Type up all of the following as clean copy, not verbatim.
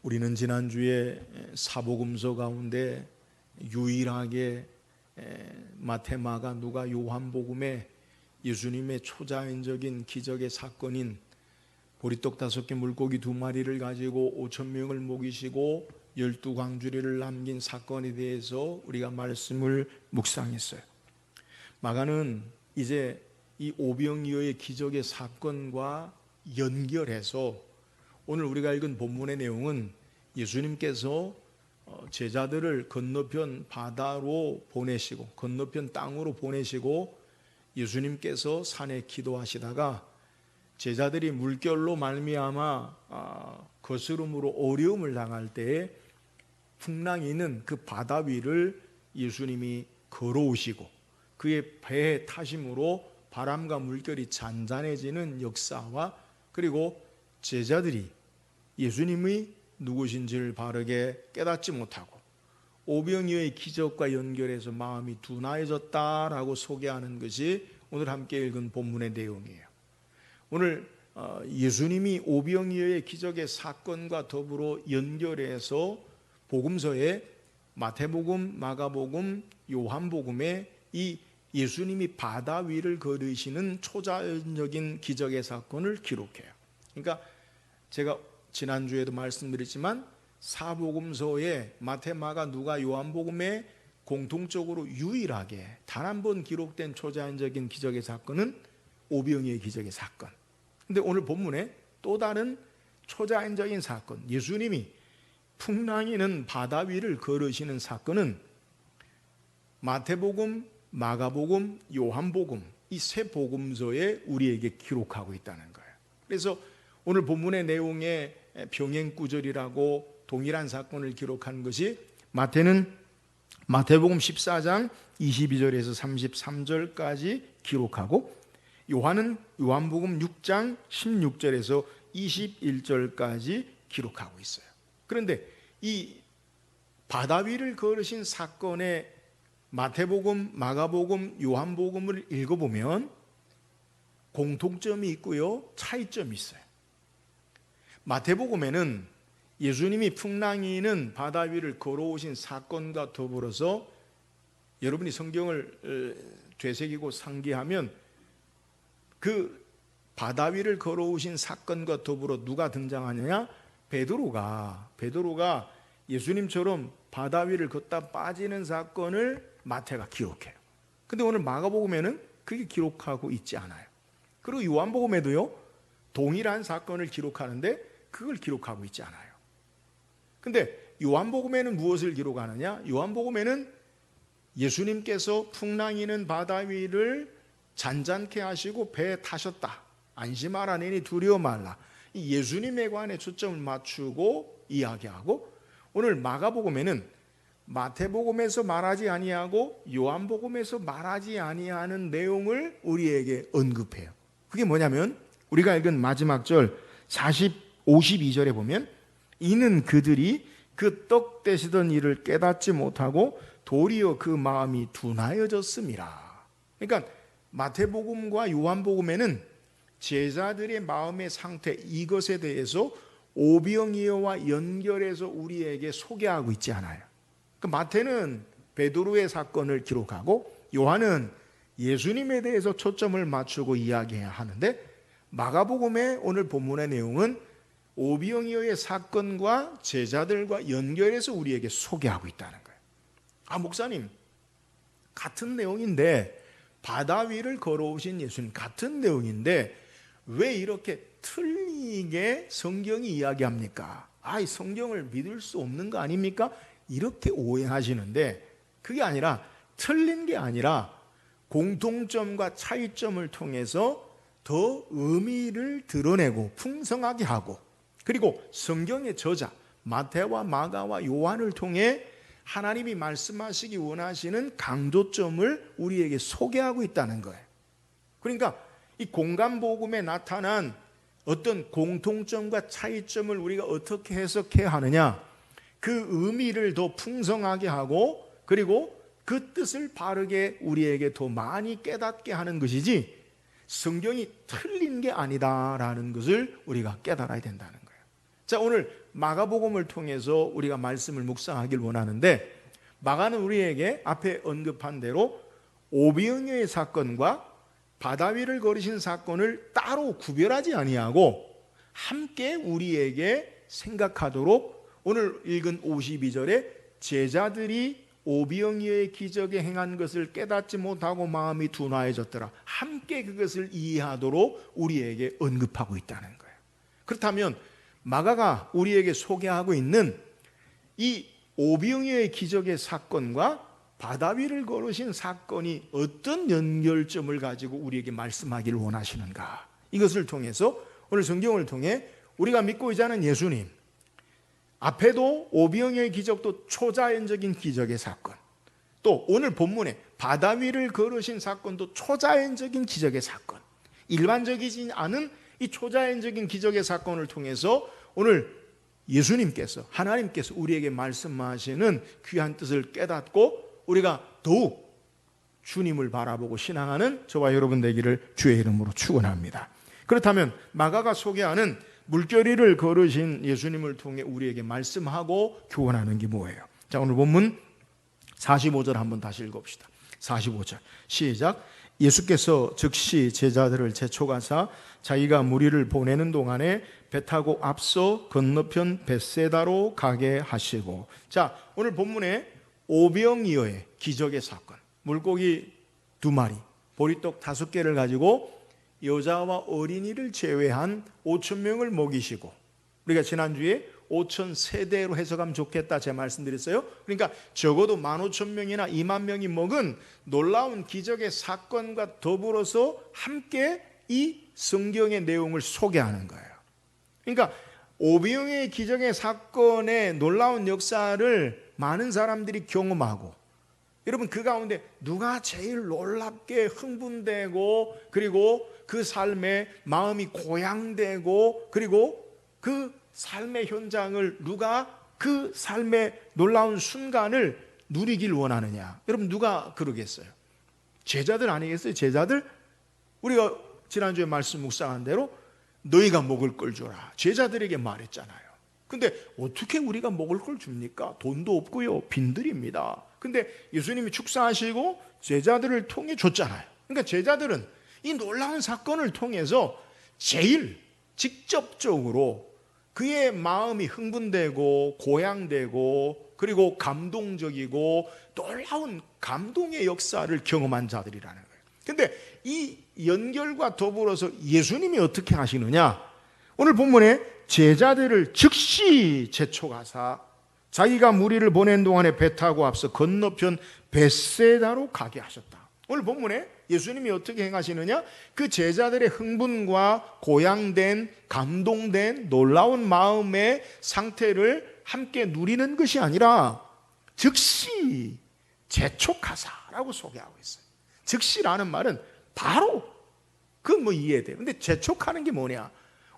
우리는 지난주에 사복음서 가운데 유일하게 마태, 마가, 누가, 요한복음에 예수님의 초자연적인 기적의 사건인 보리떡 5개 물고기 2마리를 가지고 5,000명을 먹이시고 12광주리를 남긴 사건에 대해서 우리가 말씀을 묵상했어요. 마가는 이제 이 오병이어의 기적의 사건과 연결해서 오늘 우리가 읽은 본문의 내용은 예수님께서 제자들을 건너편 바다로 보내시고 건너편 땅으로 보내시고 예수님께서 산에 기도하시다가 제자들이 물결로 말미암아 거스름으로 어려움을 당할 때에 풍랑이 있는 그 바다 위를 예수님이 걸어오시고 그의 배에 타심으로 바람과 물결이 잔잔해지는 역사와 그리고 제자들이 예수님이 누구신지를 바르게 깨닫지 못하고 오병이어의 기적과 연결해서 마음이 둔하여졌다라고 소개하는 것이 오늘 함께 읽은 본문의 내용이에요. 오늘 예수님이 오병이어의 기적의 사건과 더불어 연결해서 복음서에 마태복음, 마가복음, 요한복음에 이 예수님이 바다 위를 걸으시는 초자연적인 기적의 사건을 기록해요. 그러니까 제가 지난주에도 말씀드렸지만 사복음서에 마태, 마가, 누가, 요한복음에 공통적으로 유일하게 단 한 번 기록된 초자연적인 기적의 사건은 오병이어의 기적의 사건. 근데 오늘 본문에 또 다른 초자연적인 사건, 예수님이 풍랑이는 바다 위를 걸으시는 사건은 마태복음, 마가복음, 요한복음 이 세 복음서에 우리에게 기록하고 있다는 거예요. 그래서 오늘 본문의 내용에 병행구절이라고 동일한 사건을 기록한 것이 마태는 마태복음 14장 22절에서 33절까지 기록하고 요한은 요한복음 6장 16절에서 21절까지 기록하고 있어요. 그런데 이 바다 위를 걸으신 사건의 마태복음, 마가복음, 요한복음을 읽어보면 공통점이 있고요, 차이점이 있어요. 마태복음에는 예수님이 풍랑이 있는 바다 위를 걸어오신 사건과 더불어서 여러분이 성경을 되새기고 상기하면 그 바다 위를 걸어오신 사건과 더불어 누가 등장하느냐? 베드로가 예수님처럼 바다 위를 걷다 빠지는 사건을 마태가 기록해요. 근데 오늘 마가복음에는 그게 기록하고 있지 않아요. 그리고 요한복음에도요, 동일한 사건을 기록하는데 그걸 기록하고 있지 않아요. 근데 요한복음에는 무엇을 기록하느냐? 요한복음에는 예수님께서 풍랑이는 바다 위를 잔잔케 하시고 배에 타셨다. 안심하라, 너희 두려워 말라. 이 예수님에 관해 초점을 맞추고 이야기하고, 오늘 마가복음에는 마태복음에서 말하지 아니하고 요한복음에서 말하지 아니하는 내용을 우리에게 언급해요. 그게 뭐냐면 우리가 읽은 마지막 절 52절에 보면 이는 그들이 그 떡 떼시던 일을 깨닫지 못하고 도리어 그 마음이 둔하여졌음이라. 그러니까 마태복음과 요한복음에는 제자들의 마음의 상태, 이것에 대해서 오병이어와 연결해서 우리에게 소개하고 있지 않아요. 마태는 베드로의 사건을 기록하고 요한은 예수님에 대해서 초점을 맞추고 이야기해야 하는데 마가복음의 오늘 본문의 내용은 오병이어의 사건과 제자들과 연결해서 우리에게 소개하고 있다는 거예요. 목사님, 같은 내용인데 바다 위를 걸어오신 예수님 같은 내용인데 왜 이렇게 틀리게 성경이 이야기합니까? 이 성경을 믿을 수 없는 거 아닙니까? 이렇게 오해하시는데 그게 아니라 틀린 게 아니라 공통점과 차이점을 통해서 더 의미를 드러내고 풍성하게 하고 그리고 성경의 저자 마태와 마가와 요한을 통해 하나님이 말씀하시기 원하시는 강조점을 우리에게 소개하고 있다는 거예요. 그러니까 이 공간복음에 나타난 어떤 공통점과 차이점을 우리가 어떻게 해석해야 하느냐, 그 의미를 더 풍성하게 하고 그리고 그 뜻을 바르게 우리에게 더 많이 깨닫게 하는 것이지 성경이 틀린 게 아니다라는 것을 우리가 깨달아야 된다는 거예요. 자, 오늘 마가복음을 통해서 우리가 말씀을 묵상하길 원하는데, 마가는 우리에게 앞에 언급한 대로 오병이어의 사건과 바다 위를 걸으신 사건을 따로 구별하지 아니하고 함께 우리에게 생각하도록 오늘 읽은 52절에 제자들이 오병이어의 기적에 행한 것을 깨닫지 못하고 마음이 둔화해졌더라, 함께 그것을 이해하도록 우리에게 언급하고 있다는 거예요. 그렇다면 마가가 우리에게 소개하고 있는 이 오병이어의 기적의 사건과 바다 위를 걸으신 사건이 어떤 연결점을 가지고 우리에게 말씀하기를 원하시는가, 이것을 통해서 오늘 성경을 통해 우리가 믿고 있자는 예수님, 앞에도 오병이어의 기적도 초자연적인 기적의 사건, 또 오늘 본문에 바다 위를 걸으신 사건도 초자연적인 기적의 사건, 일반적이지 않은 이 초자연적인 기적의 사건을 통해서 오늘 예수님께서, 하나님께서 우리에게 말씀하시는 귀한 뜻을 깨닫고 우리가 더욱 주님을 바라보고 신앙하는 저와 여러분 되기를 주의 이름으로 축원합니다. 그렇다면 마가가 소개하는 물결위를 걸으신 예수님을 통해 우리에게 말씀하고 교훈하는 게 뭐예요? 자, 오늘 본문 45절 한번 다시 읽어봅시다. 45절 시작. 예수께서 즉시 제자들을 제초가사 자기가 무리를 보내는 동안에 배 타고 앞서 건너편 벳세다로 가게 하시고. 자, 오늘 본문에 오병이어의 기적의 사건, 물고기 2마리, 보리떡 5개를 가지고 여자와 어린이를 제외한 5,000명을 먹이시고, 우리가 지난주에 5,000세대로 해석하면 좋겠다 제 말씀드렸어요. 그러니까 적어도 15,000명이나 20,000명이 먹은 놀라운 기적의 사건과 더불어서 함께 이 성경의 내용을 소개하는 거예요. 그러니까 오병이어의 기적의 사건의 놀라운 역사를 많은 사람들이 경험하고, 여러분 그 가운데 누가 제일 놀랍게 흥분되고 그리고 그 삶에 마음이 고양되고 그리고 그 삶의 현장을, 누가 그 삶의 놀라운 순간을 누리길 원하느냐? 여러분 누가 그러겠어요? 제자들 아니겠어요? 제자들? 우리가 지난주에 말씀 묵상한 대로 너희가 먹을 걸 줘라, 제자들에게 말했잖아요. 근데 어떻게 우리가 먹을 걸 줍니까? 돈도 없고요, 빈들입니다. 근데 예수님이 축사하시고 제자들을 통해 줬잖아요. 그러니까 제자들은 이 놀라운 사건을 통해서 제일 직접적으로 그의 마음이 흥분되고 고양되고 그리고 감동적이고 놀라운 감동의 역사를 경험한 자들이라는 거예요. 근데 이 연결과 더불어서 예수님이 어떻게 하시느냐? 오늘 본문에 제자들을 즉시 제초가사 자기가 무리를 보낸 동안에 배 타고 앞서 건너편 벳세다로 가게 하셨다. 오늘 본문에 예수님이 어떻게 행하시느냐? 그 제자들의 흥분과 고양된, 감동된 놀라운 마음의 상태를 함께 누리는 것이 아니라 즉시 재촉하사라고 소개하고 있어요. 즉시라는 말은 바로, 그건 뭐 이해돼요. 근데 재촉하는 게 뭐냐?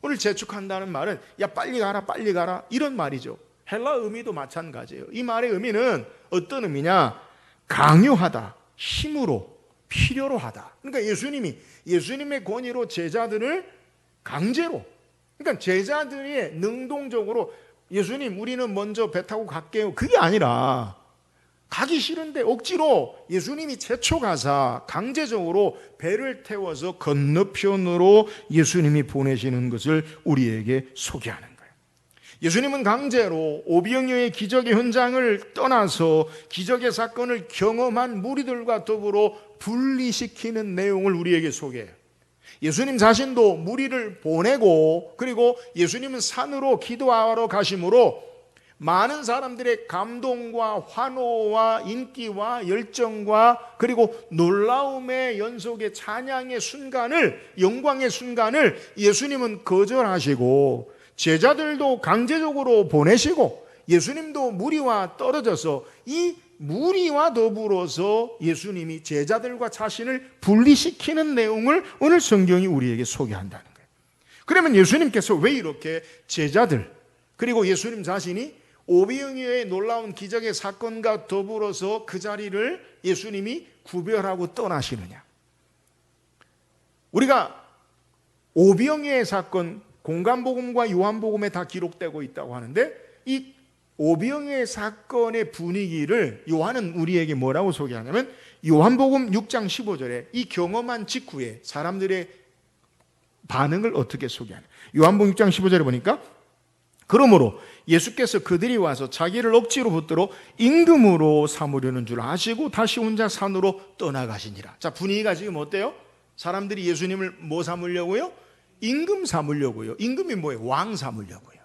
오늘 재촉한다는 말은 야 빨리 가라 빨리 가라 이런 말이죠. 헬라 의미도 마찬가지예요. 이 말의 의미는 어떤 의미냐? 강요하다, 힘으로, 필요로 하다. 그러니까 예수님의 권위로 제자들을 강제로, 그러니까 제자들이 능동적으로 예수님 우리는 먼저 배 타고 갈게요, 그게 아니라 가기 싫은데 억지로 예수님이 재촉하사 강제적으로 배를 태워서 건너편으로 예수님이 보내시는 것을 우리에게 소개하는 거예요. 예수님은 강제로 오병이어의 기적의 현장을 떠나서 기적의 사건을 경험한 무리들과 더불어 분리시키는 내용을 우리에게 소개해요. 예수님 자신도 무리를 보내고 그리고 예수님은 산으로 기도하러 가심으로 많은 사람들의 감동과 환호와 인기와 열정과 그리고 놀라움의 연속의 찬양의 순간을, 영광의 순간을 예수님은 거절하시고 제자들도 강제적으로 보내시고 예수님도 무리와 떨어져서 이 무리와 더불어서 예수님이 제자들과 자신을 분리시키는 내용을 오늘 성경이 우리에게 소개한다는 거예요. 그러면 예수님께서 왜 이렇게 제자들 그리고 예수님 자신이 오병이어의 놀라운 기적의 사건과 더불어서 그 자리를 예수님이 구별하고 떠나시느냐? 우리가 오병이어의 사건, 공관복음과 요한복음에 다 기록되고 있다고 하는데, 이 오병이어의 사건의 분위기를 요한은 우리에게 뭐라고 소개하냐면, 요한복음 6장 15절에 이 경험한 직후에 사람들의 반응을 어떻게 소개하냐. 요한복음 6장 15절에 보니까, 그러므로 예수께서 그들이 와서 자기를 억지로 붙들어 임금으로 삼으려는 줄 아시고 다시 혼자 산으로 떠나가시니라. 자, 분위기가 지금 어때요? 사람들이 예수님을 뭐 삼으려고요? 임금 삼으려고요. 임금이 뭐예요? 왕 삼으려고요.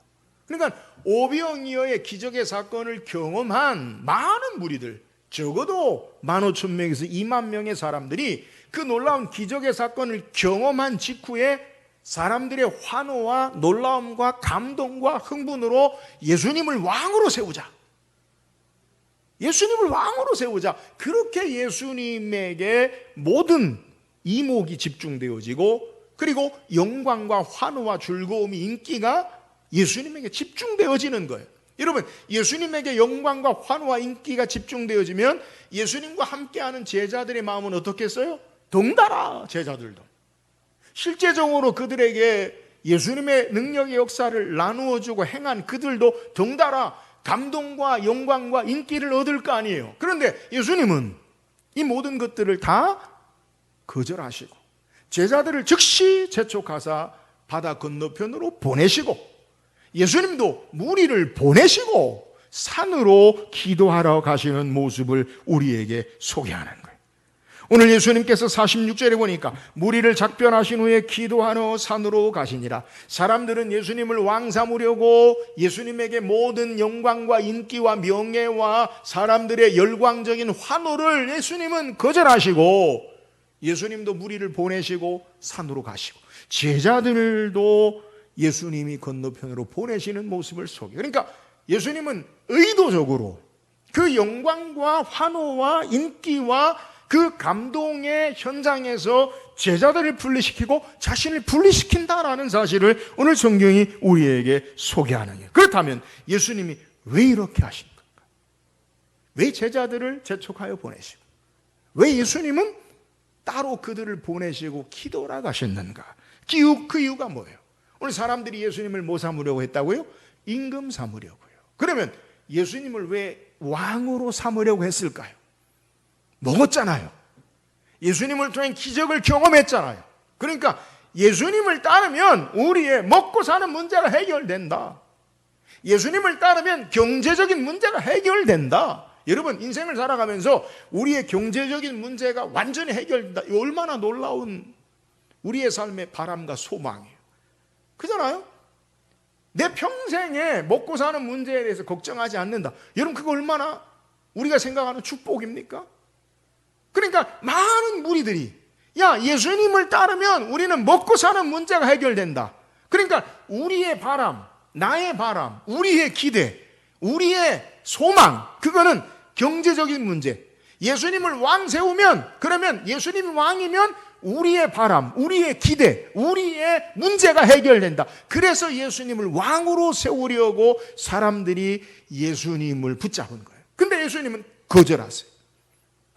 그러니까 오병이어의 기적의 사건을 경험한 많은 무리들, 적어도 15,000명에서 2만 명의 사람들이 그 놀라운 기적의 사건을 경험한 직후에 사람들의 환호와 놀라움과 감동과 흥분으로 예수님을 왕으로 세우자. 예수님을 왕으로 세우자. 그렇게 예수님에게 모든 이목이 집중되어지고, 그리고 영광과 환호와 즐거움이, 인기가 예수님에게 집중되어지는 거예요. 여러분, 예수님에게 영광과 환호와 인기가 집중되어지면 예수님과 함께하는 제자들의 마음은 어떻겠어요? 덩달아. 제자들도 실제적으로 그들에게 예수님의 능력의 역사를 나누어주고 행한 그들도 덩달아 감동과 영광과 인기를 얻을 거 아니에요. 그런데 예수님은 이 모든 것들을 다 거절하시고 제자들을 즉시 재촉하사 바다 건너편으로 보내시고, 예수님도 무리를 보내시고 산으로 기도하러 가시는 모습을 우리에게 소개하는 거예요. 오늘 예수님께서 46절에 보니까 무리를 작별하신 후에 기도하러 산으로 가시니라. 사람들은 예수님을 왕 삼으려고 예수님에게 모든 영광과 인기와 명예와 사람들의 열광적인 환호를 예수님은 거절하시고, 예수님도 무리를 보내시고 산으로 가시고, 제자들도 예수님이 건너편으로 보내시는 모습을 소개. 그러니까 예수님은 의도적으로 그 영광과 환호와 인기와 그 감동의 현장에서 제자들을 분리시키고 자신을 분리시킨다라는 사실을 오늘 성경이 우리에게 소개하는 거예요. 그렇다면 예수님이 왜 이렇게 하신 건가? 왜 제자들을 재촉하여 보내시고, 왜 예수님은 따로 그들을 보내시고 기도하러 가셨는가? 그 이유가 뭐예요? 오늘 사람들이 예수님을 뭐 삼으려고 했다고요? 임금 삼으려고요. 그러면 예수님을 왜 왕으로 삼으려고 했을까요? 먹었잖아요. 예수님을 통한 기적을 경험했잖아요. 그러니까 예수님을 따르면 우리의 먹고 사는 문제가 해결된다. 예수님을 따르면 경제적인 문제가 해결된다. 여러분, 인생을 살아가면서 우리의 경제적인 문제가 완전히 해결된다. 얼마나 놀라운 우리의 삶의 바람과 소망이에요. 그잖아요? 내 평생에 먹고 사는 문제에 대해서 걱정하지 않는다. 여러분, 그거 얼마나 우리가 생각하는 축복입니까? 그러니까 많은 무리들이, 야, 예수님을 따르면 우리는 먹고 사는 문제가 해결된다. 그러니까 우리의 바람, 나의 바람, 우리의 기대, 우리의 소망, 그거는 경제적인 문제. 예수님을 왕 세우면, 그러면 예수님이 왕이면 우리의 바람, 우리의 기대, 우리의 문제가 해결된다. 그래서 예수님을 왕으로 세우려고 사람들이 예수님을 붙잡은 거예요. 근데 예수님은 거절하세요.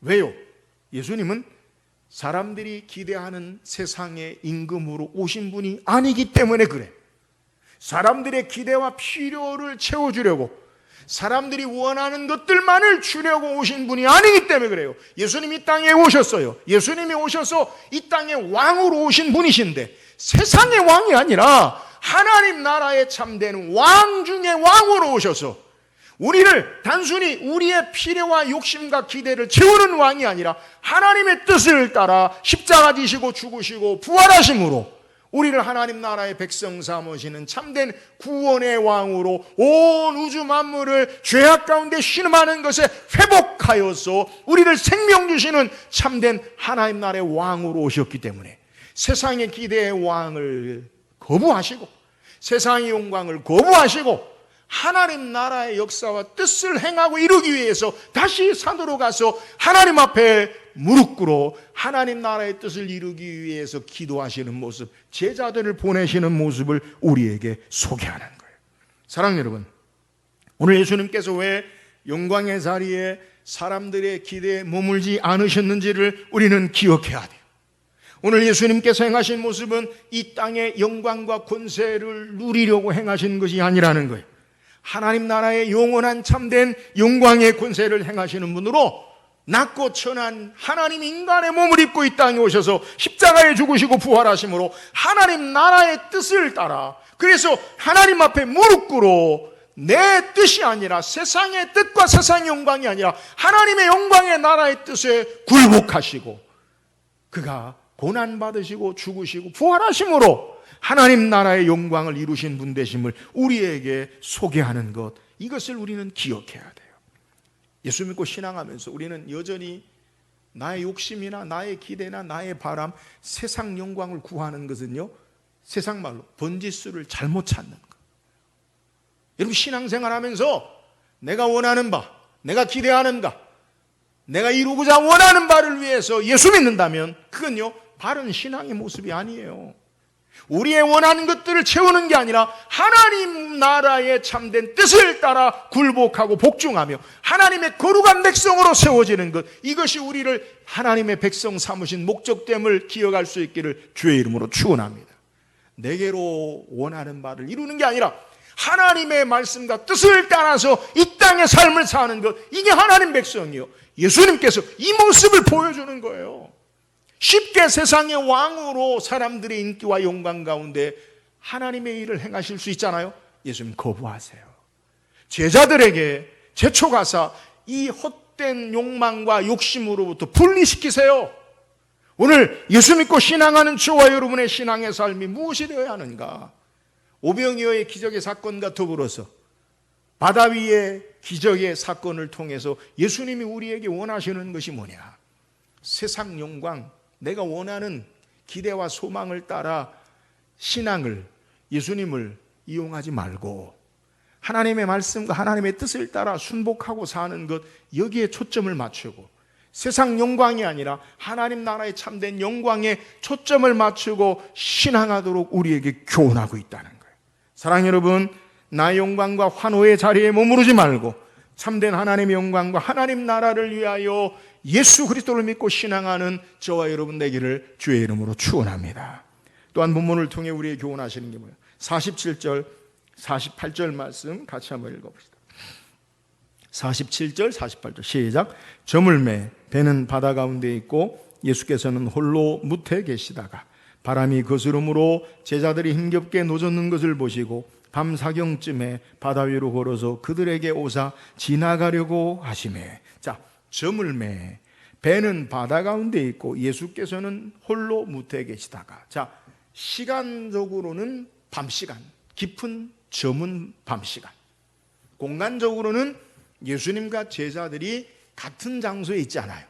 왜요? 예수님은 사람들이 기대하는 세상의 임금으로 오신 분이 아니기 때문에 그래. 사람들의 기대와 필요를 채워주려고, 사람들이 원하는 것들만을 주려고 오신 분이 아니기 때문에 그래요. 예수님이 이 땅에 오셨어요. 예수님이 오셔서 이 땅에 왕으로 오신 분이신데, 세상의 왕이 아니라 하나님 나라에 참된 왕 중에 왕으로 오셔서 우리를 단순히 우리의 필요와 욕심과 기대를 채우는 왕이 아니라 하나님의 뜻을 따라 십자가 지시고 죽으시고 부활하심으로 우리를 하나님 나라의 백성 삼으시는 참된 구원의 왕으로 온 우주 만물을 죄악 가운데 신음하는 것에 회복하여서 우리를 생명 주시는 참된 하나님 나라의 왕으로 오셨기 때문에 세상의 기대의 왕을 거부하시고 세상의 영광을 거부하시고 하나님 나라의 역사와 뜻을 행하고 이루기 위해서 다시 산으로 가서 하나님 앞에 무릎 꿇어 하나님 나라의 뜻을 이루기 위해서 기도하시는 모습, 제자들을 보내시는 모습을 우리에게 소개하는 거예요. 사랑하는 여러분, 오늘 예수님께서 왜 영광의 자리에 사람들의 기대에 머물지 않으셨는지를 우리는 기억해야 돼요. 오늘 예수님께서 행하신 모습은 이 땅의 영광과 권세를 누리려고 행하신 것이 아니라는 거예요. 하나님 나라의 영원한 참된 영광의 권세를 행하시는 분으로 낮고 천한 하나님 인간의 몸을 입고 이 땅에 오셔서 십자가에 죽으시고 부활하심으로 하나님 나라의 뜻을 따라, 그래서 하나님 앞에 무릎 꿇어 내 뜻이 아니라 세상의 뜻과 세상의 영광이 아니라 하나님의 영광의 나라의 뜻에 굴복하시고 그가 고난받으시고 죽으시고 부활하심으로 하나님 나라의 영광을 이루신 분 되심을 우리에게 소개하는 것, 이것을 우리는 기억해야 돼요. 예수 믿고 신앙하면서 우리는 여전히 나의 욕심이나 나의 기대나 나의 바람, 세상 영광을 구하는 것은요, 세상 말로 번지수를 잘못 찾는 것. 여러분, 신앙생활하면서 내가 원하는 바, 내가 기대하는 바, 내가 이루고자 원하는 바를 위해서 예수 믿는다면 그건요, 바른 신앙의 모습이 아니에요. 우리의 원하는 것들을 채우는 게 아니라 하나님 나라의 참된 뜻을 따라 굴복하고 복종하며 하나님의 거룩한 백성으로 세워지는 것, 이것이 우리를 하나님의 백성 삼으신 목적됨을 기억할 수 있기를 주의 이름으로 축원합니다. 내게로 원하는 바를 이루는 게 아니라 하나님의 말씀과 뜻을 따라서 이 땅의 삶을 사는 것, 이게 하나님 백성이요, 예수님께서 이 모습을 보여주는 거예요. 쉽게 세상의 왕으로 사람들의 인기와 영광 가운데 하나님의 일을 행하실 수 있잖아요. 예수님 거부하세요. 제자들에게 제초가사 이 헛된 욕망과 욕심으로부터 분리시키세요. 오늘 예수 믿고 신앙하는 저와 여러분의 신앙의 삶이 무엇이 되어야 하는가? 오병이어의 기적의 사건과 더불어서 바다 위의 기적의 사건을 통해서 예수님이 우리에게 원하시는 것이 뭐냐? 세상 영광, 내가 원하는 기대와 소망을 따라 신앙을, 예수님을 이용하지 말고 하나님의 말씀과 하나님의 뜻을 따라 순복하고 사는 것, 여기에 초점을 맞추고 세상 영광이 아니라 하나님 나라의 참된 영광에 초점을 맞추고 신앙하도록 우리에게 교훈하고 있다는 거예요. 사랑하는 여러분, 나의 영광과 환호의 자리에 머무르지 말고 참된 하나님의 영광과 하나님 나라를 위하여 예수 그리스도를 믿고 신앙하는 저와 여러분 되기를 주의 이름으로 축원합니다. 또한 본문을 통해 우리에게 교훈하시는 게 뭐예요? 47절, 48절 말씀 같이 한번 읽어봅시다. 47절, 48절 시작. 저물매 배는 바다 가운데 있고 예수께서는 홀로 무태 계시다가 바람이 거스름으로 제자들이 힘겹게 노젓는 것을 보시고 밤 사경쯤에 바다 위로 걸어서 그들에게 오사 지나가려고 하시매. 자, 저물매 배는 바다 가운데 있고 예수께서는 홀로 무태 계시다가, 자, 시간적으로는 밤 시간, 깊은 저문 밤 시간, 공간적으로는 예수님과 제자들이 같은 장소에 있지 않아요.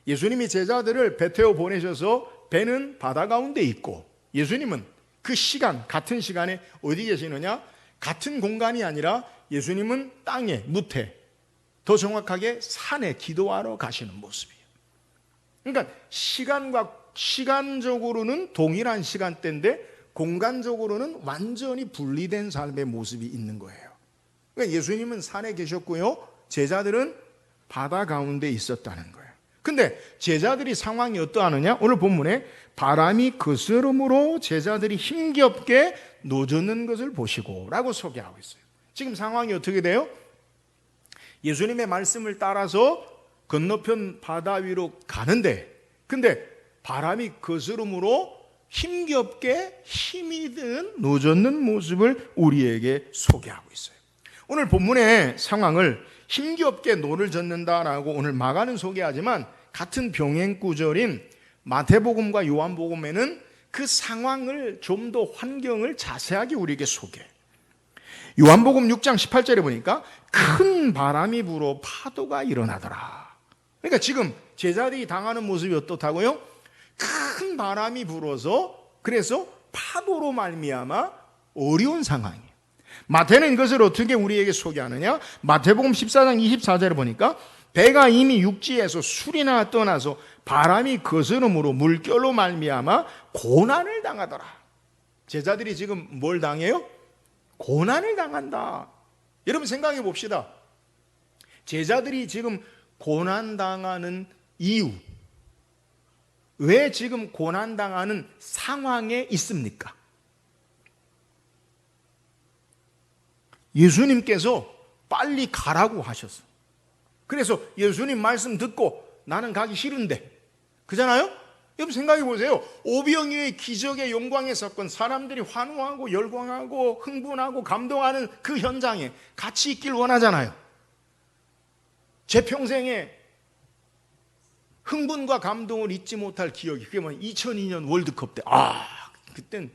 예수님이 제자들을 배 태워 보내셔서 배는 바다 가운데 있고 예수님은 그 시간, 같은 시간에 어디 계시느냐? 같은 공간이 아니라 예수님은 땅에, 무태, 더 정확하게 산에 기도하러 가시는 모습이에요. 그러니까 시간적으로는 동일한 시간대인데 공간적으로는 완전히 분리된 삶의 모습이 있는 거예요. 그러니까 예수님은 산에 계셨고요, 제자들은 바다 가운데 있었다는 거예요. 근데 제자들이 상황이 어떠하느냐? 오늘 본문에 바람이 거스름으로 제자들이 힘겹게 노젓는 것을 보시고 라고 소개하고 있어요. 지금 상황이 어떻게 돼요? 예수님의 말씀을 따라서 건너편 바다 위로 가는데, 근데 바람이 거스름으로 힘겹게 힘이 든 노젓는 모습을 우리에게 소개하고 있어요. 오늘 본문의 상황을 힘겹게 노를 젓는다라고 오늘 마가는 소개하지만 같은 병행 구절인 마태복음과 요한복음에는 그 상황을 좀 더 환경을 자세하게 우리에게 소개해. 요한복음 6장 18절에 보니까 큰 바람이 불어 파도가 일어나더라. 그러니까 지금 제자들이 당하는 모습이 어떻다고요? 큰 바람이 불어서, 그래서 파도로 말미암아 어려운 상황이에요. 마태는 이것을 어떻게 우리에게 소개하느냐? 마태복음 14장 24절에 보니까 배가 이미 육지에서 술이나 떠나서 바람이 거스름으로 물결로 말미암아 고난을 당하더라. 제자들이 지금 뭘 당해요? 고난을 당한다. 여러분 생각해 봅시다. 제자들이 지금 고난 당하는 이유, 왜 지금 고난당하는 상황에 있습니까? 예수님께서 빨리 가라고 하셨어. 그래서 예수님 말씀 듣고 나는 가기 싫은데, 그잖아요? 여러분 생각해 보세요. 오병이어의 기적의 영광의 사건, 사람들이 환호하고 열광하고 흥분하고 감동하는 그 현장에 같이 있길 원하잖아요. 제 평생에 흥분과 감동을 잊지 못할 기억이, 그게 뭐 2002년 월드컵 때, 그땐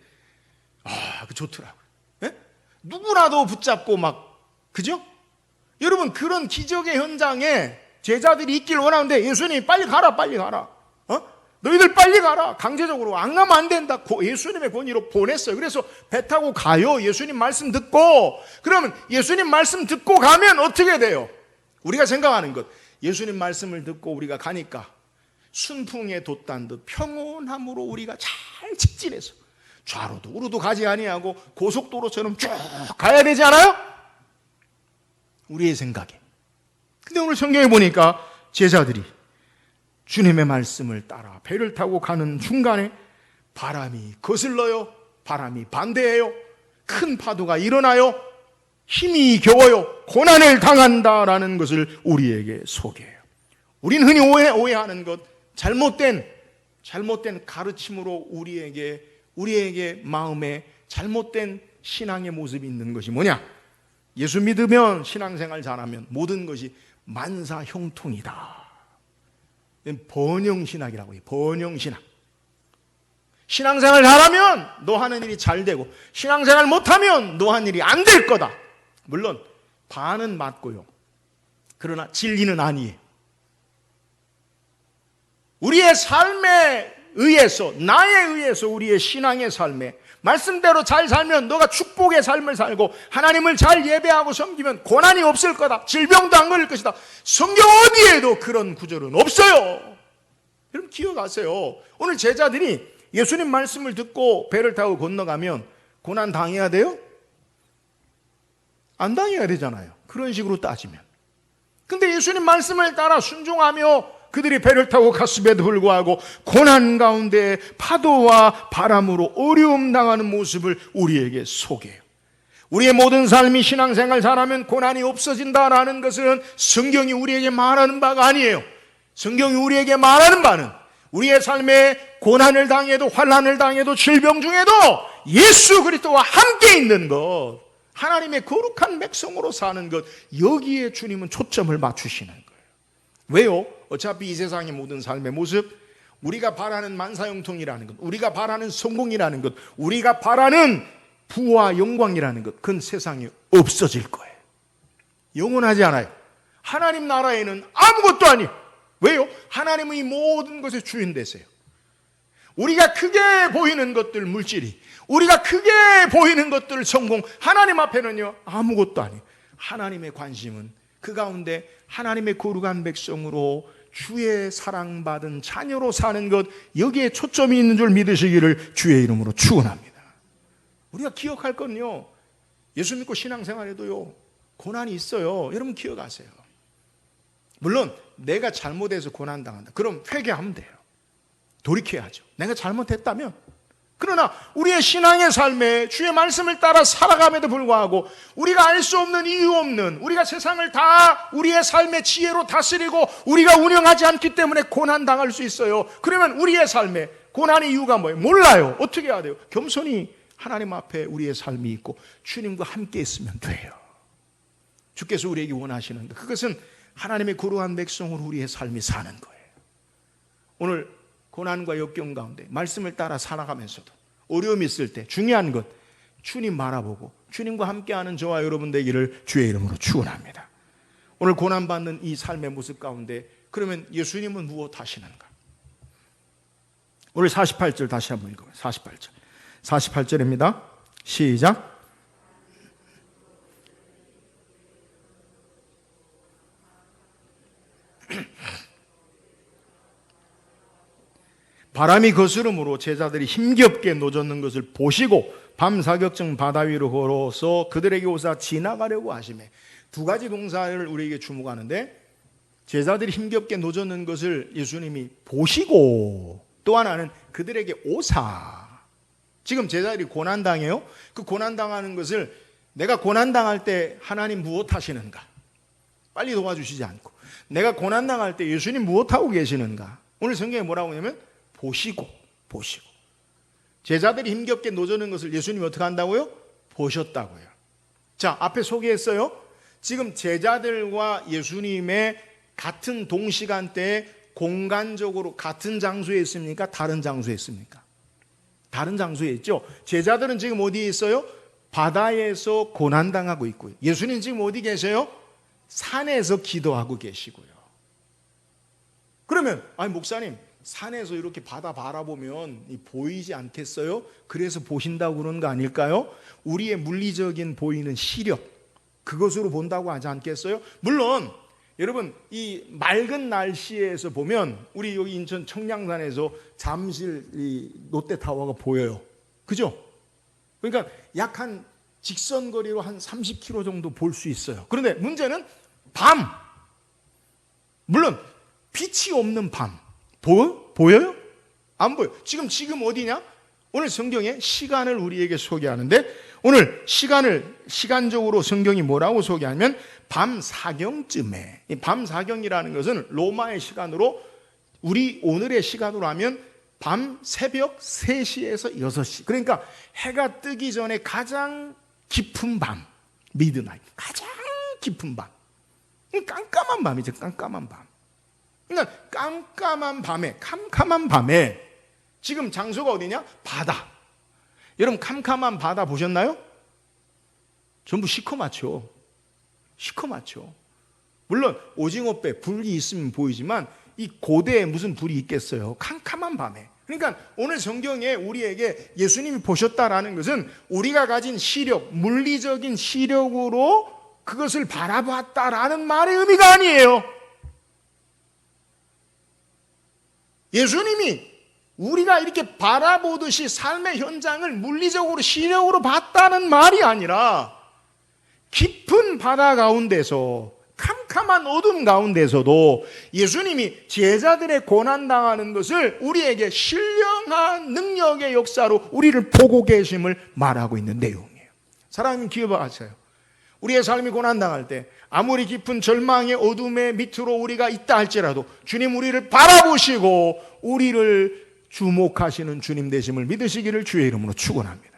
그 좋더라고요. 예? 누구라도 붙잡고 막, 그죠? 여러분, 그런 기적의 현장에 제자들이 있길 원하는데 예수님이 빨리 가라, 빨리 가라. 너희들 빨리 가라. 강제적으로 안 가면 안 된다. 예수님의 권위로 보냈어요. 그래서 배 타고 가요. 예수님 말씀 듣고. 그러면 예수님 말씀 듣고 가면 어떻게 돼요? 우리가 생각하는 것, 예수님 말씀을 듣고 우리가 가니까 순풍에 돛단 듯 평온함으로 우리가 잘 직진해서 좌로도 우로도 가지 아니하고 고속도로처럼 쭉 가야 되지 않아요? 우리의 생각에. 근데 오늘 성경에 보니까 제자들이 주님의 말씀을 따라 배를 타고 가는 중간에 바람이 거슬러요. 바람이 반대해요. 큰 파도가 일어나요. 힘이 겨워요. 고난을 당한다라는 것을 우리에게 소개해요. 우리는 흔히 오해하는 것, 잘못된 가르침으로 우리에게 마음에 잘못된 신앙의 모습이 있는 것이 뭐냐? 예수 믿으면, 신앙생활 잘하면 모든 것이 만사형통이다. 번영신학이라고 해요. 번영신학. 신앙생활 잘하면 너 하는 일이 잘 되고, 신앙생활 못하면 너 하는 일이 안 될 거다. 물론 반은 맞고요. 그러나 진리는 아니에요. 우리의 삶에 의해서, 나에 의해서 우리의 신앙의 삶에 말씀대로 잘 살면, 너가 축복의 삶을 살고 하나님을 잘 예배하고 섬기면 고난이 없을 거다. 질병도 안 걸릴 것이다. 성경 어디에도 그런 구절은 없어요. 여러분 기억하세요. 오늘 제자들이 예수님 말씀을 듣고 배를 타고 건너가면 고난 당해야 돼요? 안 당해야 되잖아요. 그런 식으로 따지면. 근데 예수님 말씀을 따라 순종하며 그들이 배를 타고 갔음에도 불구하고 고난 가운데 파도와 바람으로 어려움 당하는 모습을 우리에게 소개해요. 우리의 모든 삶이 신앙생활 잘하면 고난이 없어진다라는 것은 성경이 우리에게 말하는 바가 아니에요. 성경이 우리에게 말하는 바는 우리의 삶에 고난을 당해도, 환난을 당해도, 질병 중에도 예수 그리스도와 함께 있는 것, 하나님의 거룩한 백성으로 사는 것, 여기에 주님은 초점을 맞추시는 거예요. 왜요? 어차피 이 세상의 모든 삶의 모습, 우리가 바라는 만사형통이라는 것, 우리가 바라는 성공이라는 것, 우리가 바라는 부와 영광이라는 것, 그건 세상에 없어질 거예요. 영원하지 않아요. 하나님 나라에는 아무것도 아니에요. 왜요? 하나님은 이 모든 것의 주인 되세요. 우리가 크게 보이는 것들, 물질이, 우리가 크게 보이는 것들, 성공, 하나님 앞에는요 아무것도 아니에요. 하나님의 관심은 그 가운데 하나님의 거룩한 백성으로 주의 사랑받은 자녀로 사는 것, 여기에 초점이 있는 줄 믿으시기를 주의 이름으로 축원합니다. 우리가 기억할 건요, 예수 믿고 신앙생활에도요 고난이 있어요. 여러분 기억하세요. 물론 내가 잘못해서 고난당한다, 그럼 회개하면 돼요. 돌이켜야죠. 내가 잘못했다면. 그러나 우리의 신앙의 삶에 주의 말씀을 따라 살아감에도 불구하고 우리가 알 수 없는, 이유 없는, 우리가 세상을 다 우리의 삶의 지혜로 다스리고 우리가 운영하지 않기 때문에 고난당할 수 있어요. 그러면 우리의 삶에 고난의 이유가 뭐예요? 몰라요. 어떻게 해야 돼요? 겸손히 하나님 앞에 우리의 삶이 있고 주님과 함께 있으면 돼요. 주께서 우리에게 원하시는 것, 그것은 하나님의 거룩한 백성으로 우리의 삶이 사는 거예요. 오늘 고난과 역경 가운데 말씀을 따라 살아가면서도 어려움이 있을 때 중요한 것, 주님 바라보고 주님과 함께하는 저와 여러분 되기를 주의 이름으로 축원합니다. 오늘 고난받는 이 삶의 모습 가운데 그러면 예수님은 무엇 하시는가? 오늘 48절 다시 한번 읽어요. 48절입니다. 시작. 바람이 거스름으로 제자들이 힘겹게 노젓는 것을 보시고 밤사격증 바다 위로 걸어서 그들에게 오사 지나가려고 하시매. 두 가지 동사를 우리에게 주목하는데, 제자들이 힘겹게 노젓는 것을 예수님이 보시고 또 하나는 그들에게 오사. 지금 제자들이 고난당해요. 그 고난당하는 것을 내가 고난당할 때 하나님 무엇하시는가? 빨리 도와주시지 않고, 내가 고난당할 때 예수님 무엇하고 계시는가? 오늘 성경에 뭐라고 하냐면 보시고. 제자들이 힘겹게 노젓는 것을 예수님이 어떻게 한다고요? 보셨다고요. 자, 앞에 소개했어요. 지금 제자들과 예수님의 같은 동시간대에 공간적으로 같은 장소에 있습니까? 다른 장소에 있습니까? 다른 장소에 있죠. 제자들은 지금 어디에 있어요? 바다에서 고난당하고 있고요. 예수님 지금 어디 계세요? 산에서 기도하고 계시고요. 그러면 목사님, 산에서 이렇게 바다 바라보면 보이지 않겠어요? 그래서 보신다고 그러는 거 아닐까요? 우리의 물리적인 보이는 시력, 그것으로 본다고 하지 않겠어요? 물론 여러분, 이 맑은 날씨에서 보면 우리 여기 인천 청량산에서 잠실 이 롯데타워가 보여요. 그죠? 그러니까 약 한 직선거리로 한 30km 정도 볼 수 있어요. 그런데 문제는 밤, 물론 빛이 없는 밤 보여요? 안 보여. 지금 어디냐? 오늘 성경에 시간을 우리에게 소개하는데, 오늘 시간적으로 성경이 뭐라고 소개하냐면 밤 사경쯤에, 밤 사경이라는 것은 로마의 시간으로, 우리 오늘의 시간으로 하면 밤 새벽 3시에서 6시, 그러니까 해가 뜨기 전에 가장 깊은 밤, 미드나잇, 가장 깊은 밤, 깜깜한 밤이죠. 깜깜한 밤. 그러니까 캄캄한 밤에 지금 장소가 어디냐? 바다. 여러분, 캄캄한 바다 보셨나요? 전부 시커멓죠. 물론 오징어배 불이 있으면 보이지만 이 고대에 무슨 불이 있겠어요? 캄캄한 밤에. 그러니까 오늘 성경에 우리에게 예수님이 보셨다라는 것은 우리가 가진 시력, 물리적인 시력으로 그것을 바라봤다라는 말의 의미가 아니에요. 예수님이 우리가 이렇게 바라보듯이 삶의 현장을 물리적으로 시력으로 봤다는 말이 아니라, 깊은 바다 가운데서, 캄캄한 어둠 가운데서도 예수님이 제자들의 고난당하는 것을 우리에게 신령한 능력의 역사로 우리를 보고 계심을 말하고 있는 내용이에요. 사랑하는 기억하세요. 우리의 삶이 고난당할 때 아무리 깊은 절망의 어둠의 밑으로 우리가 있다 할지라도 주님 우리를 바라보시고 우리를 주목하시는 주님 되심을 믿으시기를 주의 이름으로 축원합니다.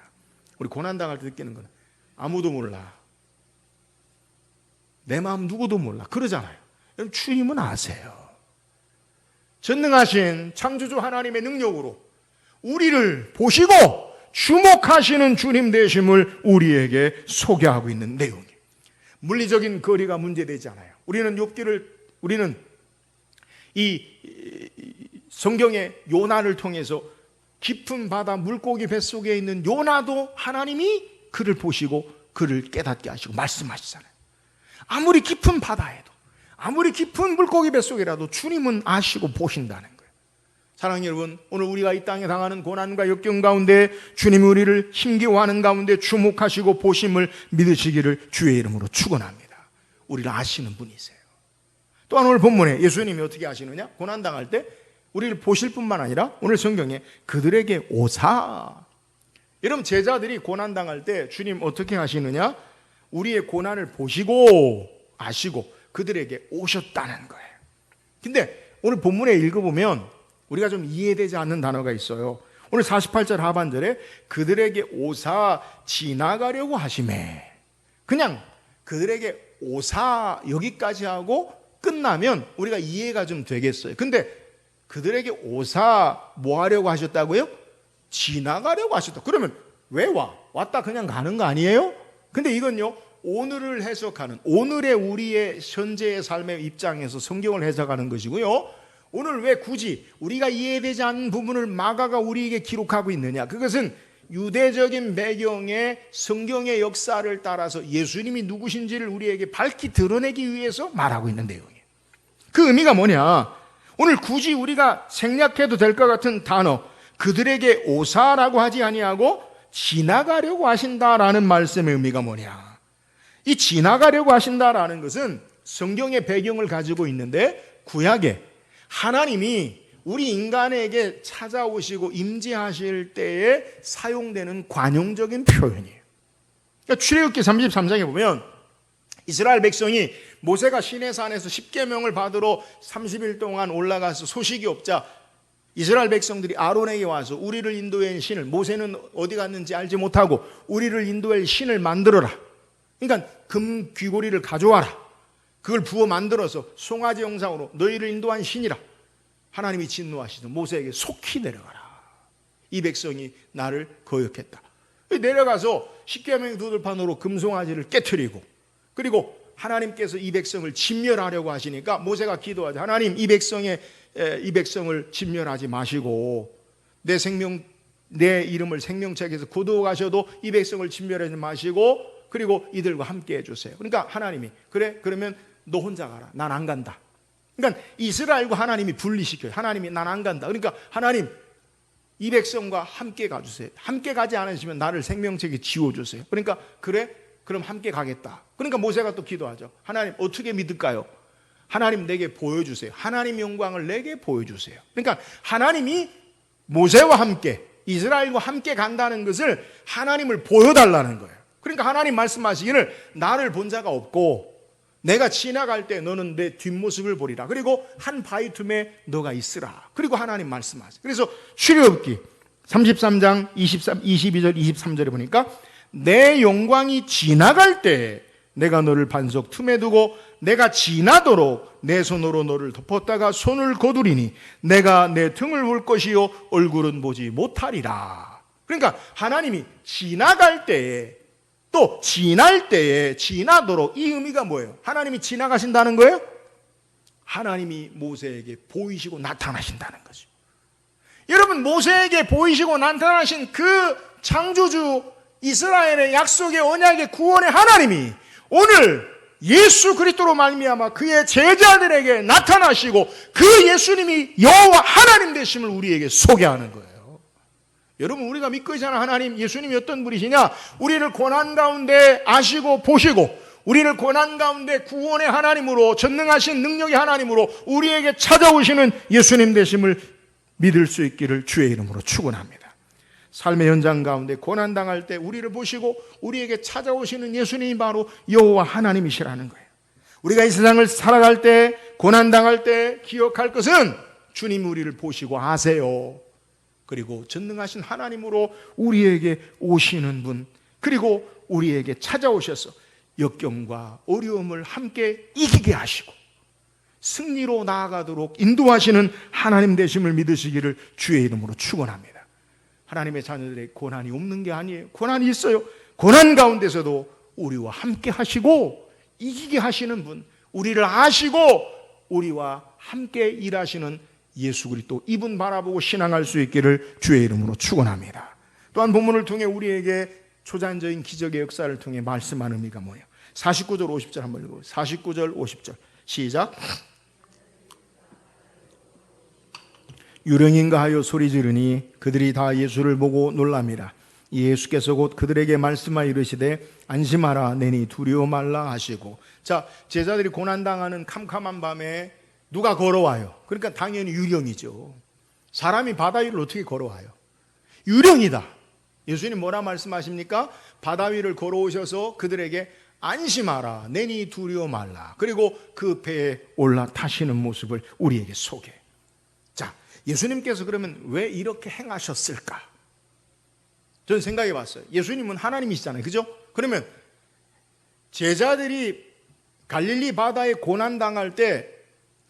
우리 고난당할 때 느끼는 건 아무도 몰라, 내 마음 누구도 몰라, 그러잖아요. 여러분, 주님은 아세요. 전능하신 창조주 하나님의 능력으로 우리를 보시고 주목하시는 주님 되심을 우리에게 소개하고 있는 내용이에요. 물리적인 거리가 문제되지 않아요. 우리는 이 성경의 요나를 통해서 깊은 바다 물고기 뱃속에 있는 요나도 하나님이 그를 보시고 그를 깨닫게 하시고 말씀하시잖아요. 아무리 깊은 바다에도, 아무리 깊은 물고기 뱃속이라도 주님은 아시고 보신다는 거예요. 사랑하는 여러분, 오늘 우리가 이 땅에 당하는 고난과 역경 가운데 주님이 우리를 힘겨워하는 가운데 주목하시고 보심을 믿으시기를 주의 이름으로 축원합니다. 우리를 아시는 분이세요. 또한 오늘 본문에 예수님이 어떻게 하시느냐? 고난당할 때 우리를 보실 뿐만 아니라 오늘 성경에 그들에게 오사. 여러분, 제자들이 고난당할 때 주님 어떻게 하시느냐? 우리의 고난을 보시고 아시고 그들에게 오셨다는 거예요. 근데 오늘 본문에 읽어보면 우리가 좀 이해되지 않는 단어가 있어요. 오늘 48절 하반절에 그들에게 오사 지나가려고 하시매. 그냥 그들에게 오사 여기까지 하고 끝나면 우리가 이해가 좀 되겠어요. 근데 그들에게 오사 뭐 하려고 하셨다고요? 지나가려고 하셨다. 그러면 왜 왔다 그냥 가는 거 아니에요? 근데 이건요, 오늘을 해석하는, 오늘의 우리의 현재의 삶의 입장에서 성경을 해석하는 것이고요. 오늘 왜 굳이 우리가 이해되지 않는 부분을 마가가 우리에게 기록하고 있느냐? 그것은 유대적인 배경의 성경의 역사를 따라서 예수님이 누구신지를 우리에게 밝히 드러내기 위해서 말하고 있는 내용이에요. 그 의미가 뭐냐? 오늘 굳이 우리가 생략해도 될 것 같은 단어, 그들에게 오사라고 하지 아니하고 지나가려고 하신다라는 말씀의 의미가 뭐냐? 이 지나가려고 하신다라는 것은 성경의 배경을 가지고 있는데, 구약에 하나님이 우리 인간에게 찾아오시고 임재하실 때에 사용되는 관용적인 표현이에요. 그러니까 출애굽기 33장에 보면 이스라엘 백성이 모세가 시내산에서 십계명을 받으러 30일 동안 올라가서 소식이 없자 이스라엘 백성들이 아론에게 와서 우리를 인도할 신을, 모세는 어디 갔는지 알지 못하고 우리를 인도할 신을 만들어라. 그러니까 금 귀고리를 가져와라. 그걸 부어 만들어서 송아지 형상으로 너희를 인도한 신이라. 하나님이 진노하시던 모세에게 속히 내려가라. 이 백성이 나를 거역했다. 내려가서 십계명 두들판으로 금송아지를 깨트리고, 그리고 하나님께서 이 백성을 진멸하려고 하시니까 모세가 기도하자. 하나님, 이 백성을 진멸하지 마시고 내 이름을 생명책에서 거두어가셔도 이 백성을 진멸하지 마시고, 그리고 이들과 함께 해주세요. 그러니까 하나님이 그래, 그러면 너 혼자 가라. 난 안 간다. 그러니까 이스라엘과 하나님이 분리시켜요. 하나님이 난 안 간다. 그러니까 하나님, 이 백성과 함께 가주세요. 함께 가지 않으시면 나를 생명책에 지워주세요. 그러니까 그래, 그럼 함께 가겠다. 그러니까 모세가 또 기도하죠. 하나님, 어떻게 믿을까요? 하나님 내게 보여주세요. 하나님 영광을 내게 보여주세요. 그러니까 하나님이 모세와 함께, 이스라엘과 함께 간다는 것을 하나님을 보여달라는 거예요. 그러니까 하나님 말씀하시기를 나를 본 자가 없고 내가 지나갈 때 너는 내 뒷모습을 보리라. 그리고 한 바위 틈에 너가 있으라. 그리고 하나님 말씀하세요. 그래서 출애굽기 33장 22절 23절에 보니까 내 영광이 지나갈 때 내가 너를 반석 틈에 두고 내가 지나도록 내 손으로 너를 덮었다가 손을 거두리니 내가 내 등을 볼 것이요 얼굴은 보지 못하리라. 그러니까 하나님이 지나갈 때에, 또 지날 때에 지나도록, 이 의미가 뭐예요? 하나님이 지나가신다는 거예요? 하나님이 모세에게 보이시고 나타나신다는 거죠. 여러분, 모세에게 보이시고 나타나신 그 창조주 이스라엘의 약속의 언약의 구원의 하나님이 오늘 예수 그리스도로 말미암아 그의 제자들에게 나타나시고 그 예수님이 여호와 하나님 되심을 우리에게 소개하는 거예요. 여러분, 우리가 믿고 있잖아요. 하나님, 예수님이 어떤 분이시냐? 우리를 고난 가운데 아시고 보시고 우리를 고난 가운데 구원의 하나님으로, 전능하신 능력의 하나님으로 우리에게 찾아오시는 예수님 되심을 믿을 수 있기를 주의 이름으로 축원합니다. 삶의 현장 가운데 고난당할 때 우리를 보시고 우리에게 찾아오시는 예수님이 바로 여호와 하나님이시라는 거예요. 우리가 이 세상을 살아갈 때, 고난당할 때 기억할 것은 주님 우리를 보시고 아세요. 그리고 전능하신 하나님으로 우리에게 오시는 분, 그리고 우리에게 찾아오셔서 역경과 어려움을 함께 이기게 하시고 승리로 나아가도록 인도하시는 하나님 되심을 믿으시기를 주의 이름으로 축원합니다. 하나님의 자녀들의 고난이 없는 게 아니에요. 고난이 있어요. 고난 가운데서도 우리와 함께 하시고 이기게 하시는 분, 우리를 아시고 우리와 함께 일하시는 예수 그리스도, 이분 바라보고 신앙할 수 있기를 주의 이름으로 축원합니다. 또한 본문을 통해 우리에게 초자연적인 기적의 역사를 통해 말씀하는 의미가 뭐예요? 49절 50절 한번 읽어보세요. 49절 50절 시작. 유령인가 하여 소리 지르니 그들이 다 예수를 보고 놀랍니다. 예수께서 곧 그들에게 말씀하여 이르시되 안심하라, 내니 두려워 말라 하시고. 자, 제자들이 고난당하는 캄캄한 밤에 누가 걸어와요? 그러니까 당연히 유령이죠. 사람이 바다 위를 어떻게 걸어와요? 유령이다. 예수님 뭐라 말씀하십니까? 바다 위를 걸어오셔서 그들에게 안심하라, 내니 두려워 말라. 그리고 그 배에 올라타시는 모습을 우리에게 소개. 자, 예수님께서 그러면 왜 이렇게 행하셨을까? 저는 생각해 봤어요. 예수님은 하나님이시잖아요. 그죠? 그러면 제자들이 갈릴리 바다에 고난당할 때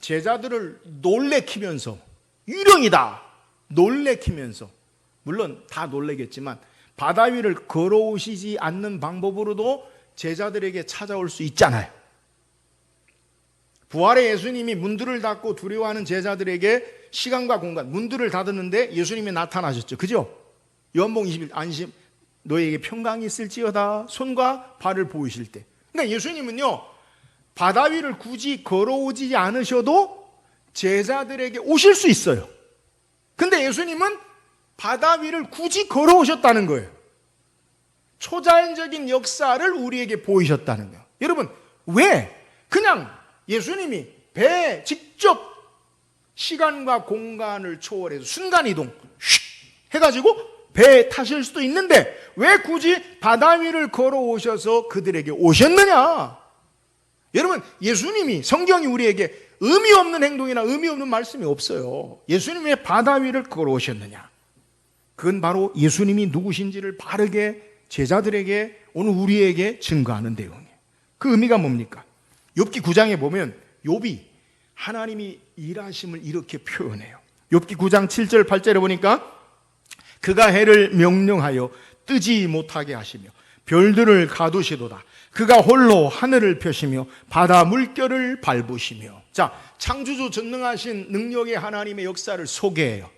제자들을 놀래키면서, 유령이다 놀래키면서, 물론 다 놀래겠지만 바다 위를 걸어오시지 않는 방법으로도 제자들에게 찾아올 수 있잖아요. 부활의 예수님이 문들을 닫고 두려워하는 제자들에게 시간과 공간, 문들을 닫았는데 예수님이 나타나셨죠. 그죠? 요한복음 21, 안심, 너에게 평강이 있을지어다, 손과 발을 보이실 때. 그러니까 예수님은요, 바다 위를 굳이 걸어오지 않으셔도 제자들에게 오실 수 있어요. 근데 예수님은 바다 위를 굳이 걸어오셨다는 거예요. 초자연적인 역사를 우리에게 보이셨다는 거예요. 여러분, 왜? 그냥 예수님이 배에 직접 시간과 공간을 초월해서 순간이동 해가지고 배에 타실 수도 있는데 왜 굳이 바다 위를 걸어오셔서 그들에게 오셨느냐? 여러분, 예수님이, 성경이 우리에게 의미 없는 행동이나 의미 없는 말씀이 없어요. 예수님이 왜 바다 위를 걸어오셨느냐? 그건 바로 예수님이 누구신지를 바르게 제자들에게, 오늘 우리에게 증거하는 내용이에요. 그 의미가 뭡니까? 욥기 9장에 보면 욥이 하나님이 일하심을 이렇게 표현해요. 욥기 9장 7절 8절에 보니까 그가 해를 명령하여 뜨지 못하게 하시며 별들을 가두시도다. 그가 홀로 하늘을 펴시며 바다 물결을 밟으시며. 자, 창조주 전능하신 능력의 하나님의 역사를 소개해요.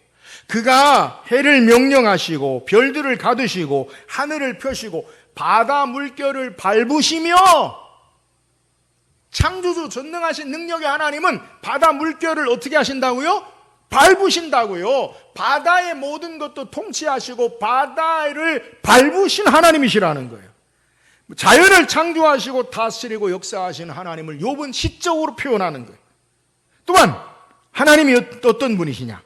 그가 해를 명령하시고 별들을 가두시고 하늘을 펴시고 바다 물결을 밟으시며. 창조주 전능하신 능력의 하나님은 바다 물결을 어떻게 하신다고요? 밟으신다고요. 바다의 모든 것도 통치하시고 바다를 밟으신 하나님이시라는 거예요. 자연을 창조하시고 다스리고 역사하신 하나님을 욥은 시적으로 표현하는 거예요. 또한 하나님이 어떤 분이시냐?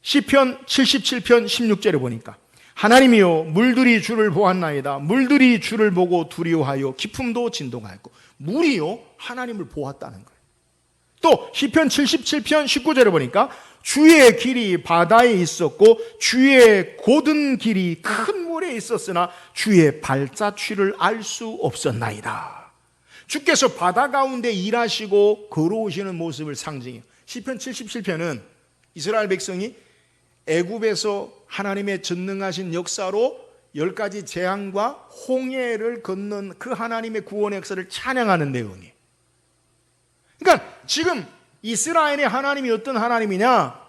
시편 77편 16절에 보니까 하나님이여 물들이 주를 보았나이다. 물들이 주를 보고 두려워하여 기품도 진동하였고. 물이요 하나님을 보았다는 거예요. 또 시편 77편 19절에 보니까 주의 길이 바다에 있었고 주의 곧은 길이 큰 물에 있었으나 주의 발자취를 알 수 없었나이다. 주께서 바다 가운데 일하시고 걸어오시는 모습을 상징해요. 시편 77편은 이스라엘 백성이 애굽에서 하나님의 전능하신 역사로 10가지 재앙과 홍해를 건넌 그 하나님의 구원의 역사를 찬양하는 내용이에요. 그러니까 지금 이스라엘의 하나님이 어떤 하나님이냐?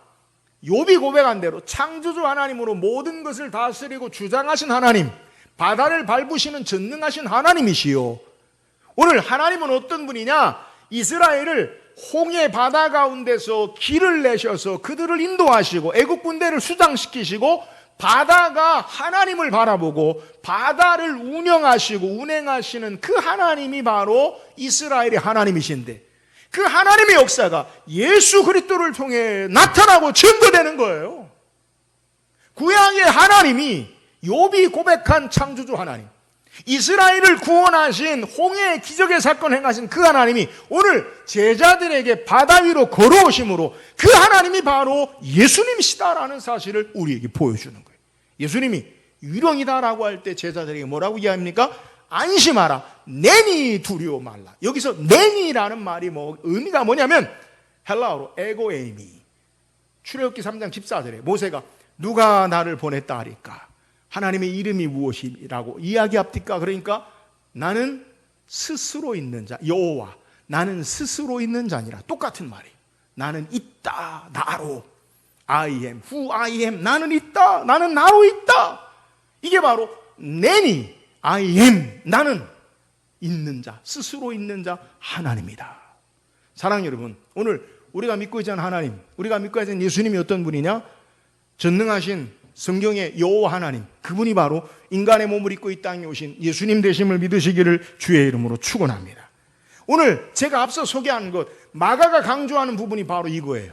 욥이 고백한 대로 창조주 하나님으로 모든 것을 다스리고 주장하신 하나님, 바다를 밟으시는 전능하신 하나님이시요. 오늘 하나님은 어떤 분이냐? 이스라엘을 홍해 바다 가운데서 길을 내셔서 그들을 인도하시고 애국 군대를 수장시키시고 바다가 하나님을 바라보고 바다를 운영하시고 운행하시는 그 하나님이 바로 이스라엘의 하나님이신데 그 하나님의 역사가 예수 그리스도를 통해 나타나고 증거되는 거예요. 구약의 하나님이 욥이 고백한 창조주 하나님, 이스라엘을 구원하신 홍해의 기적의 사건을 행하신 그 하나님이 오늘 제자들에게 바다 위로 걸어오심으로 그 하나님이 바로 예수님이시다라는 사실을 우리에게 보여주는 거예요. 예수님이 유령이다라고 할 때 제자들에게 뭐라고 이야기합니까? 안심하라, 내니 두려워 말라. 여기서 내니라는 말이 의미가 뭐냐면 헬라어로 에고에이미. 출애굽기 3장 14절에 모세가 누가 나를 보냈다 하리까? 하나님의 이름이 무엇이라고 이야기합니까? 그러니까 나는 스스로 있는 자, 여호와, 나는 스스로 있는 자니라. 똑같은 말이에요. 나는 있다, 나로. I am, who I am. 나는 있다, 나는 나로 있다. 이게 바로 내니, I am, 나는 있는 자, 스스로 있는 자 하나님이다. 사랑하는 여러분, 오늘 우리가 믿고 있는 하나님, 우리가 믿고 있는 예수님이 어떤 분이냐? 전능하신 성경의 여호와 하나님, 그분이 바로 인간의 몸을 입고 이 땅에 오신 예수님 되심을 믿으시기를 주의 이름으로 축원합니다. 오늘 제가 앞서 소개한 것, 마가가 강조하는 부분이 바로 이거예요.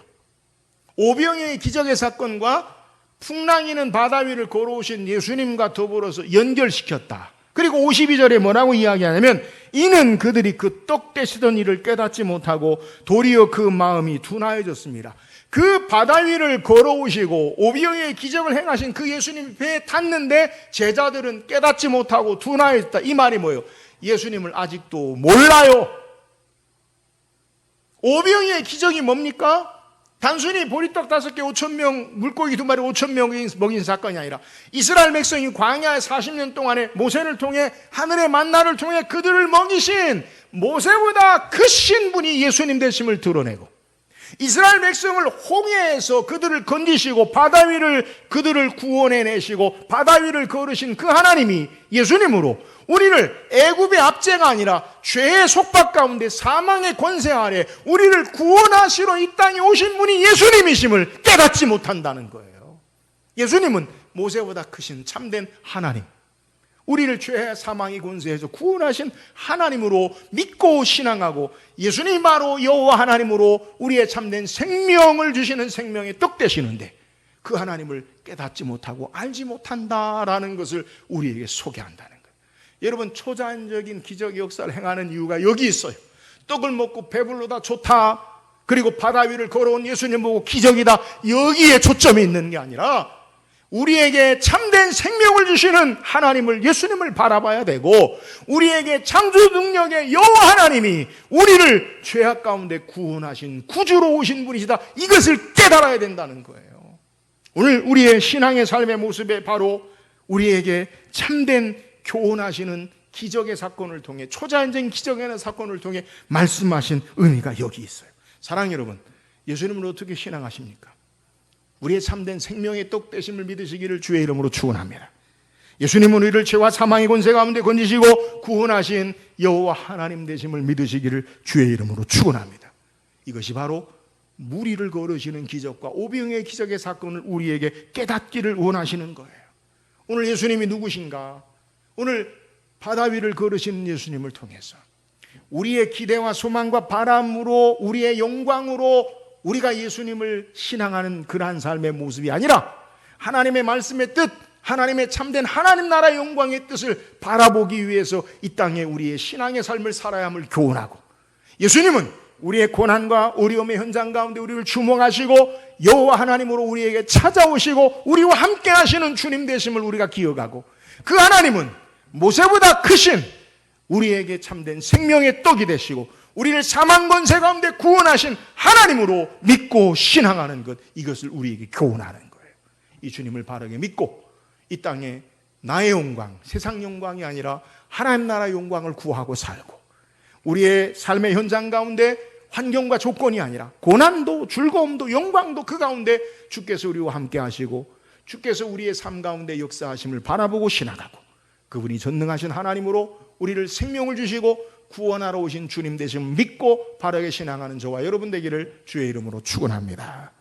오병이어의 기적의 사건과 풍랑이는 바다 위를 걸어오신 예수님과 더불어서 연결시켰다. 그리고 52절에 뭐라고 이야기하냐면 이는 그들이 그 떡 떼시던 일을 깨닫지 못하고 도리어 그 마음이 둔하여졌습니다. 그 바다 위를 걸어오시고 오병이어의 기적을 행하신 그 예수님 배에 탔는데 제자들은 깨닫지 못하고 둔하여졌다. 이 말이 뭐예요? 예수님을 아직도 몰라요. 오병이어의 기적이 뭡니까? 단순히 보리떡 5개 5,000명, 물고기 2마리 5,000명 먹인 사건이 아니라 이스라엘 백성이 광야에 40년 동안에 모세를 통해 하늘의 만나를 통해 그들을 먹이신 모세보다 크신 분이 예수님 되심을 드러내고 이스라엘 백성을 홍해에서 그들을 건지시고 바다 위를 그들을 구원해내시고 바다 위를 걸으신 그 하나님이 예수님으로 우리를 애굽의 압제가 아니라 죄의 속박 가운데 사망의 권세 아래 우리를 구원하시러 이 땅에 오신 분이 예수님이심을 깨닫지 못한다는 거예요. 예수님은 모세보다 크신 참된 하나님. 우리를 죄 사망의 권세에서 구원하신 하나님으로 믿고 신앙하고 예수님 바로 여호와 하나님으로 우리의 참된 생명을 주시는 생명의 떡 되시는데 그 하나님을 깨닫지 못하고 알지 못한다라는 것을 우리에게 소개한다는 거예요. 여러분, 초자연적인 기적 역사를 행하는 이유가 여기 있어요. 떡을 먹고 배불러다 좋다, 그리고 바다 위를 걸어온 예수님 보고 기적이다, 여기에 초점이 있는 게 아니라 우리에게 참된 생명을 주시는 하나님을, 예수님을 바라봐야 되고, 우리에게 창조 능력의 여호와 하나님이 우리를 죄악 가운데 구원하신 구주로 오신 분이시다, 이것을 깨달아야 된다는 거예요. 오늘 우리의 신앙의 삶의 모습에 바로 우리에게 참된 교훈하시는 기적의 사건을 통해, 초자연적인 기적의 사건을 통해 말씀하신 의미가 여기 있어요. 사랑하는 여러분, 예수님을 어떻게 신앙하십니까? 우리의 참된 생명의 떡 되심을 믿으시기를 주의 이름으로 축원합니다. 예수님은 우리를 죄와 사망의 권세 가운데 건지시고 구원하신 여호와 하나님 되심을 믿으시기를 주의 이름으로 축원합니다. 이것이 바로 무리를 걸으시는 기적과 오병이어의 기적의 사건을 우리에게 깨닫기를 원하시는 거예요. 오늘 예수님이 누구신가? 오늘 바다 위를 걸으시는 예수님을 통해서 우리의 기대와 소망과 바람으로, 우리의 영광으로 우리가 예수님을 신앙하는 그러한 삶의 모습이 아니라 하나님의 말씀의 뜻, 하나님의 참된 하나님 나라의 영광의 뜻을 바라보기 위해서 이 땅에 우리의 신앙의 삶을 살아야 함을 교훈하고, 예수님은 우리의 고난과 어려움의 현장 가운데 우리를 주목하시고 여호와 하나님으로 우리에게 찾아오시고 우리와 함께 하시는 주님 되심을 우리가 기억하고, 그 하나님은 모세보다 크신 우리에게 참된 생명의 떡이 되시고 우리를 사망 권세 가운데 구원하신 하나님으로 믿고 신앙하는 것, 이것을 우리에게 교훈하는 거예요. 이 주님을 바르게 믿고 이 땅에 나의 영광, 세상 영광이 아니라 하나님 나라 영광을 구하고 살고, 우리의 삶의 현장 가운데 환경과 조건이 아니라 고난도 즐거움도 영광도 그 가운데 주께서 우리와 함께 하시고 주께서 우리의 삶 가운데 역사하심을 바라보고 신앙하고, 그분이 전능하신 하나님으로 우리를 생명을 주시고 구원하러 오신 주님 되심을 믿고 바르게 신앙하는 저와 여러분 되기를 주의 이름으로 축원합니다.